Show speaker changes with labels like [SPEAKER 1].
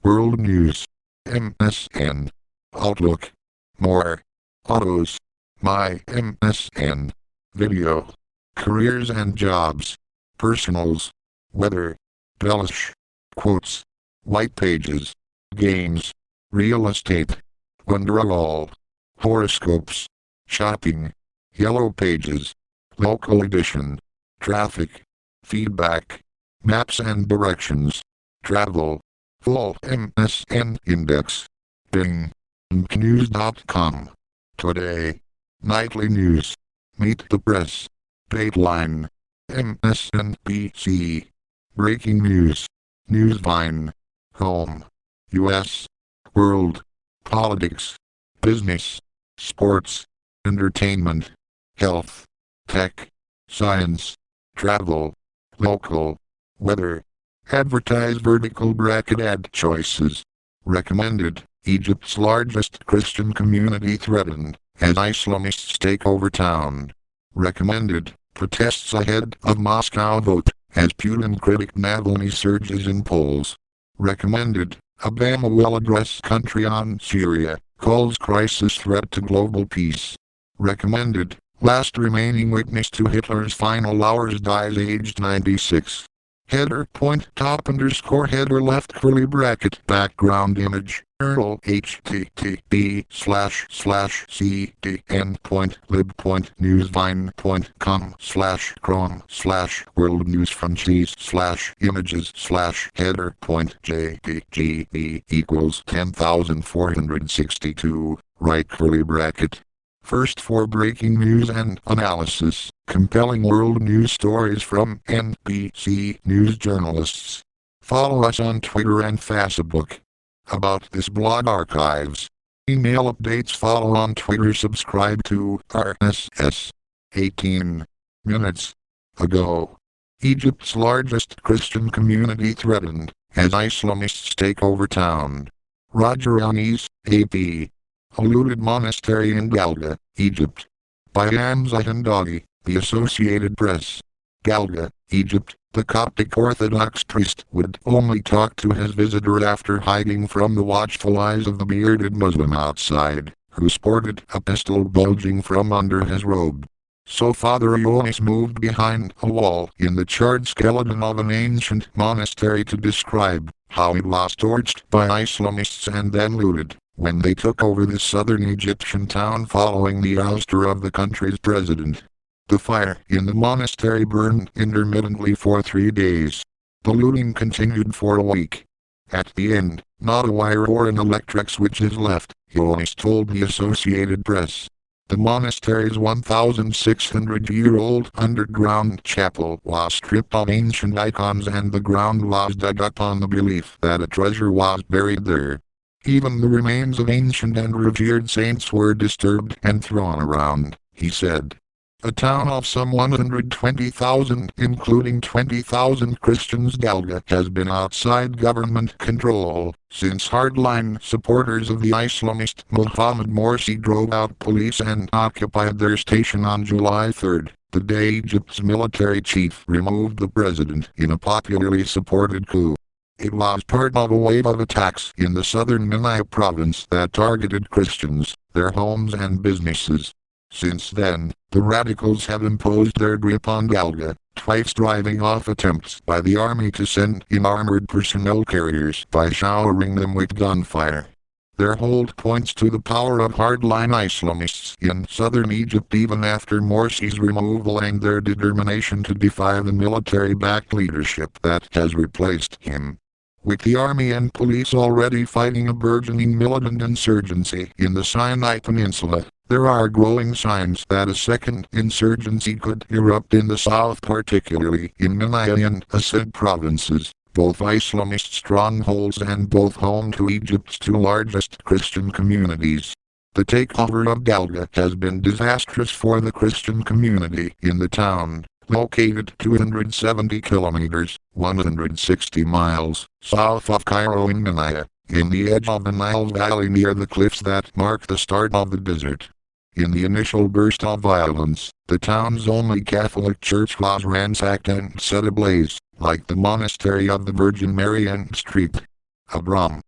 [SPEAKER 1] World News, MSN, Outlook, More, Autos, My MSN, Video, Careers and Jobs, Personals, Weather, Bellish, Quotes, White Pages, Games, Real Estate, Wonderall, Horoscopes, Shopping, Yellow Pages, Local Edition, Traffic, Feedback, Maps and Directions, Travel, Full MSN Index, Bing, nbcnews.com, Today, Nightly News, Meet the Press, Dateline, MSNBC, Breaking News, Newsvine, Home, US, World, Politics, Business, Sports, Entertainment, Health, Tech, Science, Travel, Local, Weather, Advertise vertical bracket ad choices. Recommended, Egypt's largest Christian community threatened, as Islamists take over town. Recommended, protests ahead of Moscow vote, as Putin critic Navalny surges in polls. Recommended, Obama will address country on Syria, calls crisis threat to global peace. Recommended, last remaining witness to Hitler's final hours dies aged 96. Header point top underscore header left curly bracket background image URL http://cd.lib.newsvine.com/chrome/worldnewsfranchise/images/header.jpg equals 10,462 right curly bracket. First for breaking news and analysis, compelling world news stories from NBC News journalists. Follow us on Twitter and Facebook. About this blog archives. Email updates follow on Twitter. Subscribe to RSS. 18 minutes ago. Egypt's largest Christian community threatened, as Islamists take over town. Roger Anis, AP. A looted monastery in Galga, Egypt. By Hamza Handagi, The Associated Press. Galga, Egypt. The Coptic Orthodox priest would only talk to his visitor after hiding from the watchful eyes of the bearded Muslim outside, who sported a pistol bulging from under his robe. So Father Ionis moved behind a wall in the charred skeleton of an ancient monastery to describe how it was torched by Islamists and then looted when they took over the southern Egyptian town following the ouster of the country's president. The fire in the monastery burned intermittently for 3 days. The looting continued for a week. At the end, not a wire or an electric switch is left, Ionis told the Associated Press. The monastery's 1,600-year-old underground chapel was stripped of ancient icons and the ground was dug up on the belief that a treasure was buried there. Even the remains of ancient and revered saints were disturbed and thrown around, he said. A town of some 120,000, including 20,000 Christians, Galga has been outside government control since hardline supporters of the Islamist Mohammed Morsi drove out police and occupied their station on July 3, the day Egypt's military chief removed the president in a popularly supported coup. It was part of a wave of attacks in the southern Minaya province that targeted Christians, their homes and businesses. Since then, the radicals have imposed their grip on Galga, twice driving off attempts by the army to send in armored personnel carriers by showering them with gunfire. Their hold points to the power of hardline Islamists in southern Egypt even after Morsi's removal and their determination to defy the military-backed leadership that has replaced him. With the army and police already fighting a burgeoning militant insurgency in the Sinai Peninsula, there are growing signs that a second insurgency could erupt in the south, particularly in Minaya and Asad provinces, both Islamist strongholds and both home to Egypt's two largest Christian communities. The takeover of Galga has been disastrous for the Christian community in the town, located 270 kilometers, 160 miles, south of Cairo in Minaya, in the edge of the Nile Valley near the cliffs that mark the start of the desert. In the initial burst of violence, the town's only Catholic church was ransacked and set ablaze, like the monastery of the Virgin Mary and Street. Abram.